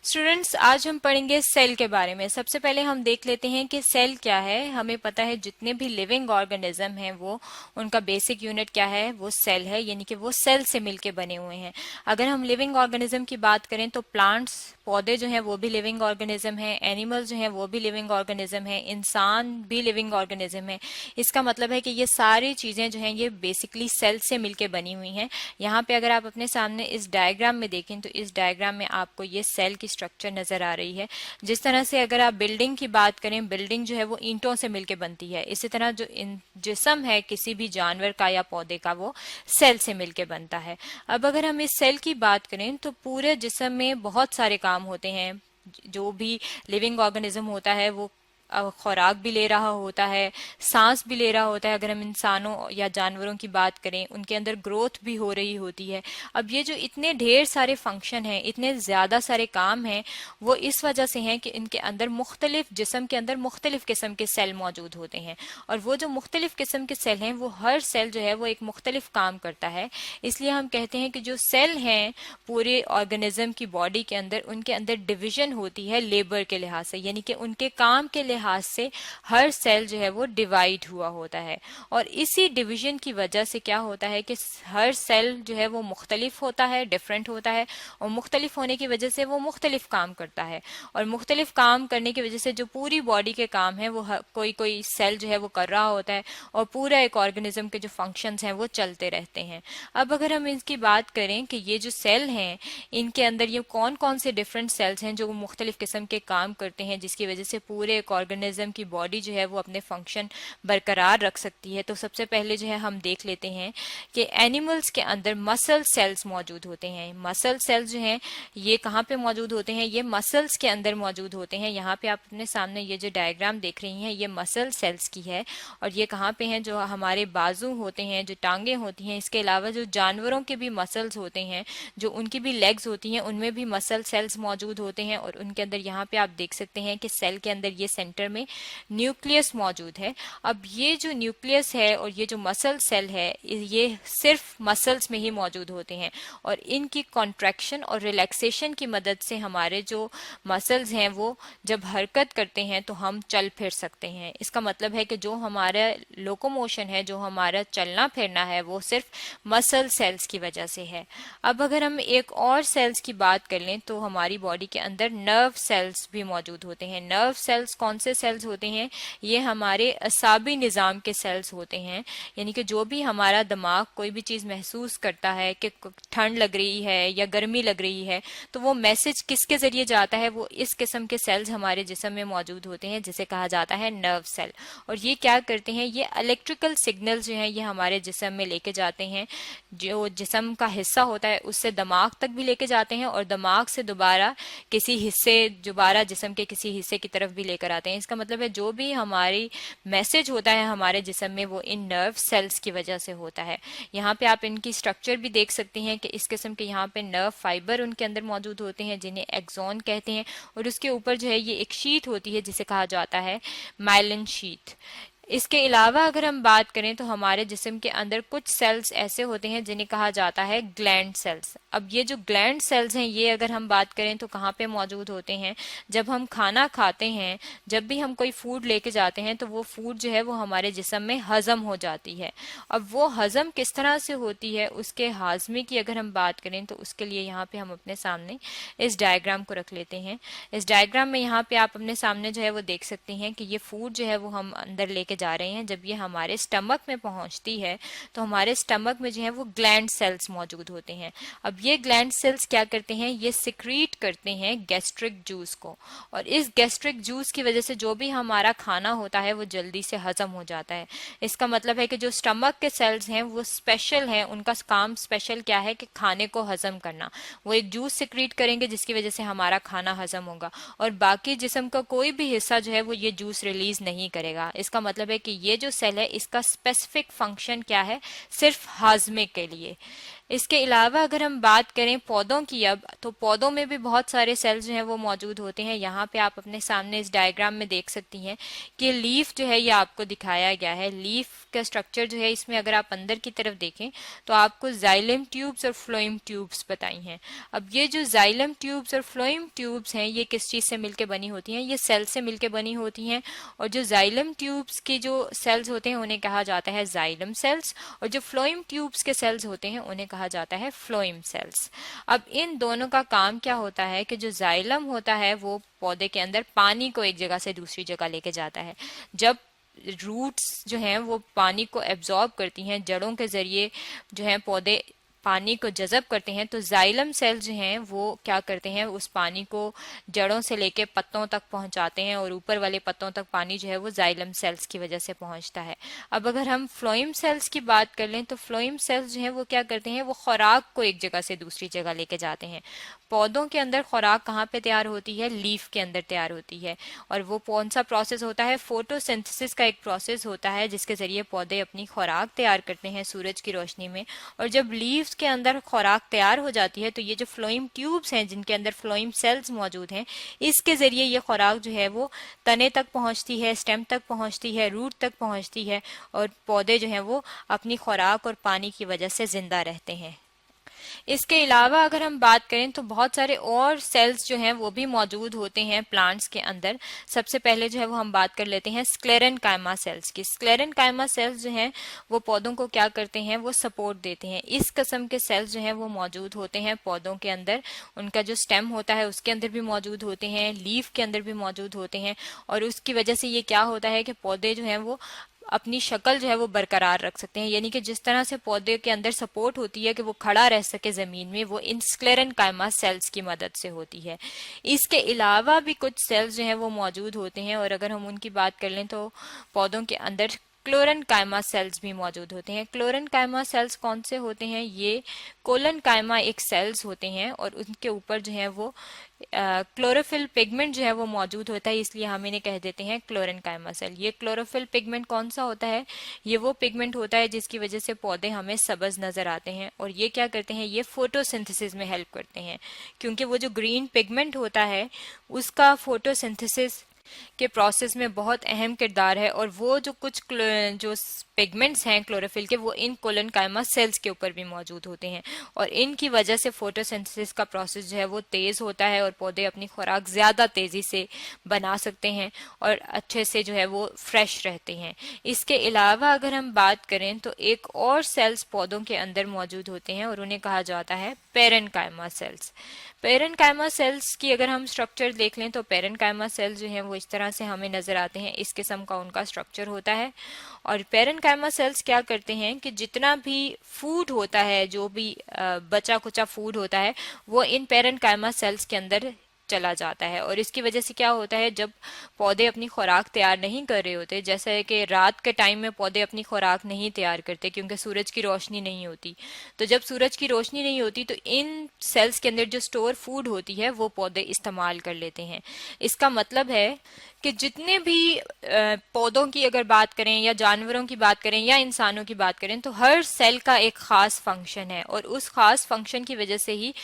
Students, आज हम पढ़ेंगे सेल के बारे में। सबसे पहले हम देख लेते हैं कि सेल क्या है। हमें पता है जितने भी लिविंग ऑर्गेनिज्म हैं वो उनका बेसिक यूनिट क्या है, वो सेल है, यानी कि वो सेल से मिलके बने हुए हैं। अगर हम लिविंग ऑर्गेनिज्म की बात करें तो प्लांट्स, पौधे जो हैं वो भी लिविंग ऑर्गेनिज्म हैं, एनिमल जो हैं वो भी लिविंग ऑर्गेनिज्म हैं, इंसान भी लिविंग ऑर्गेनिज्म है। इसका मतलब है कि ये सारी चीजें जो हैं ये बेसिकली सेल से मिलके बनी हुई हैं। यहाँ पे अगर आप अपने सामने इस डायग्राम में देखें तो इस डायग्राम में आपको ये सेल की स्ट्रक्चर नजर आ रही है। जिस तरह से अगर आप बिल्डिंग की बात करें, बिल्डिंग जो है वो ईंटों से मिलके बनती है, इसी तरह जो जिस्म है किसी भी जानवर का या पौधे का वो सेल से मिलके बनता है। अब अगर हम इस सेल की बात करें तो पूरे जिस्म में बहुत सारे काम होते हैं। जो भी लिविंग ऑर्गेनिज्म होता है वो खुराक भी ले रहा होता है, सांस भी ले रहा होता है। अगर हम इंसानों या जानवरों की बात करें, उनके अंदर ग्रोथ भी हो रही होती है। अब ये जो इतने ढेर सारे फंक्शन हैं, इतने ज्यादा सारे काम हैं, वो इस वजह से हैं कि इनके अंदर मुख्तलिफ जिस्म के अंदर मुख्तलिफ किस्म के सेल मौजूद होते हैं। और वो जो मुख्तलिफ किस्म के सेल हैं वो हर सेल जो है वो एक मुख्तलिफ काम करता है। इसलिए हम कहते हैं कि जो सेल हैं पूरे ऑर्गेनिज्म की बॉडी के अंदर, उनके अंदर डिवीजन होती है लेबर के लिहाज से, यानी कि उनके काम के लिहाज से हर सेल जो है वो डिवाइड हुआ होता है। और इसी डिवीजन की वजह से क्या होता है कि हर सेल जो है वो मुख्तलिफ होता है, डिफरेंट होता है, और मुख्तलिफ होने की वजह से वो मुख्तलिफ काम करता है। और मुख्तलिफ काम करने की वजह से जो पूरी बॉडी के काम है वो कोई कोई सेल जो है वो कर रहा होता है, और पूरा एक ऑर्गेनिज्म के जो फंक्शंस हैं वो चलते रहते हैं। अब अगर हम इसकी बात करें कि ये जो सेल हैं इनके अंदर ये कौन कौन से डिफरेंट सेल्स हैं जो मुख्तलिफ किस्म के काम करते हैं, जिसकी वजह से पूरे एक ऑर्गेनिज्म की बॉडी जो है वो अपने फंक्शन बरकरार रख सकती है, तो सबसे पहले जो है हम देख लेते हैं कि एनिमल्स के अंदर मसल सेल्स मौजूद होते हैं। मसल सेल्स जो हैं ये कहाँ पे मौजूद होते हैं, ये मसल्स के अंदर मौजूद होते हैं। यहाँ पे आप अपने सामने ये जो डायग्राम देख रही हैं ये मसल सेल्स की है। और ये कहाँ पे हैं, जो हमारे बाजू होते हैं, जो टांगे होती हैं, इसके अलावा जो जानवरों के भी मसल्स होते हैं, जो उनकी भी लेग्स होती हैं, उनमें भी मसल सेल्स मौजूद होते हैं। और उनके अंदर यहाँ पे आप देख सकते हैं कि सेल के अंदर ये सेंटर में न्यूक्लियस मौजूद है। अब ये जो न्यूक्लियस है और ये जो मसल सेल है ये सिर्फ मसल्स में ही मौजूद होते हैं, और इनकी कॉन्ट्रैक्शन और रिलैक्सेशन की मदद से हमारे जो मसल्स हैं वो जब हरकत करते हैं तो हम चल फिर सकते हैं। इसका मतलब है कि जो हमारा लोकोमोशन है, जो हमारा चलना फिरना है, वो सिर्फ मसल सेल्स की वजह से है। अब अगर हम एक और सेल्स की बात कर लें तो हमारी बॉडी के अंदर नर्व सेल्स भी मौजूद होते हैं। नर्व सेल्स कौन से सेल्स होते हैं, ये हमारे असाबी निज़ाम के सेल्स होते हैं। यानी कि जो भी हमारा दिमाग कोई भी चीज़ महसूस करता है कि ठंड लग रही है या गर्मी लग रही है, तो वो मैसेज किसके जरिए जाता है, वो इस किस्म के सेल्स हमारे जिस्म में मौजूद होते हैं, जिसे कहा जाता है नर्व सेल। और ये क्या करते हैं, ये इलेक्ट्रिकल सिग्नल्स जो हैं ये हमारे जिस्म में लेके जाते हैं। जो जिस्म का हिस्सा होता है उससे दिमाग तक भी लेके जाते हैं, और दिमाग से दोबारा किसी हिस्से, दोबारा जिस्म के किसी हिस्से की तरफ भी लेकर आते हैं। इसका मतलब है जो भी हमारी मैसेज होता है हमारे जिस्म में वो इन नर्व सेल्स की वजह से होता है। यहाँ पे आप इनकी स्ट्रक्चर भी देख सकते हैं कि इस किस्म के यहाँ पे नर्व फाइबर उनके अंदर मौजूद होते हैं जिन्हें एक्सॉन कहते हैं, और उसके ऊपर जो है ये एक शीट होती है जिसे कहा जाता है माइलिन शीट। इसके अलावा अगर हम बात करें तो हमारे जिस्म के अंदर कुछ सेल्स ऐसे होते हैं जिन्हें कहा जाता है ग्लैंड सेल्स। अब ये जो ग्लैंड सेल्स हैं ये अगर हम बात करें तो कहाँ पे मौजूद होते हैं, जब हम खाना खाते हैं, जब भी हम कोई फूड लेके जाते हैं तो वो फूड जो है वो हमारे जिस्म में हजम हो जाती है। अब वो हजम किस तरह से होती है, उसके हाजमे की अगर हम बात करें तो उसके लिए यहाँ पे हम अपने सामने इस डायग्राम को रख लेते हैं। इस डायग्राम में यहाँ पे आप अपने सामने जो है वो देख सकते हैं कि ये फूड जो है वो हम अंदर लेके जा रहे हैं। जब ये हमारे स्टमक में पहुंचती है तो हमारे स्टमक में जो है वो ग्लैंड सेल्स मौजूद होते हैं। अब ये ग्लैंड सेल्स क्या करते हैं, ये सिक्रीट करते हैं गैस्ट्रिक जूस को, और इस गैस्ट्रिक जूस की वजह से जो भी हमारा खाना होता है वो जल्दी से हजम हो जाता है। इसका मतलब है कि जो स्टमक के सेल्स हैं वो स्पेशल हैं, उनका काम स्पेशल क्या है कि खाने को हजम करना। वो एक जूस सिक्रीट करेंगे जिसकी वजह से हमारा खाना हजम होगा, और बाकी जिस्म का कोई भी हिस्सा जो है वो ये जूस रिलीज नहीं करेगा। इसका मतलब है कि ये जो सेल है इसका स्पेसिफिक फंक्शन क्या है, सिर्फ हाजमे के लिए। इसके अलावा अगर हम बात करें पौधों की अब, तो पौधों में भी बहुत सारे सेल्स जो हैं वो मौजूद होते हैं। यहाँ पे आप अपने सामने इस डायग्राम में देख सकती हैं कि लीफ जो है ये आपको दिखाया गया है। लीफ का स्ट्रक्चर जो है, इसमें अगर आप अंदर की तरफ देखें तो आपको जाइलम ट्यूब्स और फ्लोएम ट्यूब्स बताई हैं। अब ये जो जाइलम ट्यूब्स और फ्लोएम ट्यूब्स हैं ये किस चीज से मिलकर बनी होती हैं? ये सेल से मिलकर बनी होती हैं। और जो जाइलम ट्यूब्स के जो सेल्स होते हैं उन्हें कहा जाता है जाइलम सेल्स, और जो फ्लोएम ट्यूब्स के सेल्स होते हैं उन्हें कहा जाता है फ्लोएम सेल्स। अब इन दोनों का काम क्या होता है कि जो जाइलम होता है वो पौधे के अंदर पानी को एक जगह से दूसरी जगह लेके जाता है। जब रूट्स जो हैं वो पानी को एब्जॉर्ब करती हैं, जड़ों के जरिए जो है पौधे पानी को जज़ब करते हैं, तो जाइलम सेल्स जो हैं वो क्या करते हैं, उस पानी को जड़ों से लेके पत्तों तक पहुंचाते हैं, और ऊपर वाले पत्तों तक पानी जो है वो जाइलम सेल्स की वजह से पहुंचता है। अब अगर हम फ्लोएम सेल्स की बात कर लें तो फ्लोएम सेल्स जो हैं वो क्या करते हैं, वो खुराक को एक जगह से दूसरी जगह लेके जाते हैं। पौधों के अंदर खुराक कहाँ पे तैयार होती है? लीफ के अंदर तैयार होती है। और वो कौन सा प्रोसेस होता है? फोटोसिंथेसिस का एक प्रोसेस होता है जिसके जरिए पौधे अपनी खुराक तैयार करते हैं सूरज की रोशनी में। और जब लीव्स के अंदर खुराक तैयार हो जाती है तो ये जो फ्लोएम ट्यूब्स हैं जिनके अंदर फ्लोएम सेल्स मौजूद हैं, इसके जरिए ये खुराक जो है वो तने तक पहुंचती है, स्टेम तक पहुंचती है, रूट तक पहुंचती है, और पौधे जो हैं वो अपनी खुराक और पानी की वजह से जिंदा रहते हैं। इसके अलावा अगर हम बात करें तो बहुत सारे और सेल्स जो हैं वो भी मौजूद होते हैं प्लांट्स के अंदर। सबसे पहले जो है वो हम बात कर लेते हैं स्क्लेरेनकाइमा सेल्स की। स्क्लेरेनकाइमा सेल्स जो हैं वो पौधों को क्या करते हैं, वो सपोर्ट देते हैं। इस किस्म के सेल्स जो हैं वो मौजूद होते हैं पौधों के अंदर। उनका जो स्टेम होता है उसके अंदर भी मौजूद होते हैं, लीफ के अंदर भी मौजूद होते हैं, और उसकी वजह से ये क्या होता है कि पौधे जो हैं वो अपनी शक्ल जो है वो बरकरार रख सकते हैं। यानी कि जिस तरह से पौधे के अंदर सपोर्ट होती है कि वो खड़ा रह सके जमीन में, वो इन स्क्लेरेनकाइमा सेल्स की मदद से होती है। इसके अलावा भी कुछ सेल्स जो हैं वो मौजूद होते हैं, और अगर हम उनकी बात कर लें तो पौधों के अंदर क्लोरेनकाइमा सेल्स भी मौजूद होते हैं। क्लोरेनकाइमा सेल्स कौन से होते हैं? ये कोलनकाइमा एक सेल्स होते हैं, और उनके ऊपर जो है वो क्लोरोफिल पिगमेंट जो है वो मौजूद होता है, इसलिए हम इन्हें कह देते हैं क्लोरेनकाइमा सेल। ये क्लोरोफिल पिगमेंट कौन सा होता है? ये वो पिगमेंट होता है जिसकी वजह से पौधे हमें सब्ज नजर आते हैं, और ये क्या करते हैं, ये फोटोसिंथेसिस में हेल्प करते हैं। क्योंकि वो जो ग्रीन पिगमेंट होता है उसका फोटोसिंथेसिस के प्रोसेस में बहुत अहम किरदार है, और वो जो कुछ जो पिगमेंट्स हैं क्लोरोफिल के, वो इन कोलनकाइमा सेल्स के ऊपर भी मौजूद होते हैं, और इनकी वजह से फोटोसिंथेसिस का प्रोसेस जो है वो तेज होता है, और पौधे अपनी खुराक ज्यादा तेजी से बना सकते हैं और अच्छे से जो है वो फ्रेश रहते हैं। इसके अलावा अगर हम बात करें तो एक और सेल्स पौधों के अंदर मौजूद होते हैं, और उन्हें कहा जाता है पेरेनकाइमा सेल्स। पेरेनकाइमा सेल्स की अगर हम स्ट्रक्चर देख लें तो पेरेनकाइमा सेल्स जो हैं वो इस तरह से हमें नजर आते हैं। इस किस्म का उनका स्ट्रक्चर होता है, और पेरेनकाइमा सेल्स क्या करते हैं कि जितना भी फूड होता है, जो भी बचा कुचा फूड होता है, वो इन पेरेनकाइमा सेल्स के अंदर चला जाता है। और इसकी वजह से क्या होता है, जब पौधे अपनी खुराक तैयार नहीं कर रहे होते, जैसे कि रात के टाइम में पौधे अपनी खुराक नहीं तैयार करते क्योंकि सूरज की रोशनी नहीं होती, तो जब सूरज की रोशनी नहीं होती तो इन सेल्स के अंदर जो स्टोर फूड होती है वो पौधे इस्तेमाल कर लेते हैं। इसका मतलब है कि जितने भी पौधों की अगर बात करें या जानवरों की बात करें या इंसानों की बात करें, तो हर सेल का एक खास फंक्शन है, और उस खास फंक्शन की वजह से ही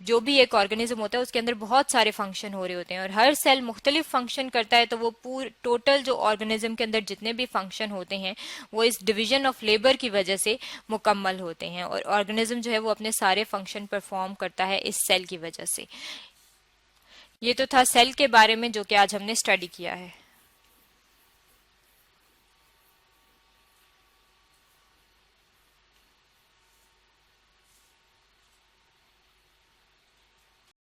जो भी एक ऑर्गेनिज्म होता है उसके अंदर बहुत सारे फंक्शन हो रहे होते हैं, और हर सेल मुख्तलिफ फंक्शन करता है, तो वो पूरे टोटल जो ऑर्गेनिज्म के अंदर जितने भी फंक्शन होते हैं वो इस डिवीजन ऑफ लेबर की वजह से मुकम्मल होते हैं, और ऑर्गेनिज्म जो है वो अपने सारे फंक्शन परफॉर्म करता है इस सेल की वजह से। ये तो था सेल के बारे में जो कि आज हमने स्टडी किया है।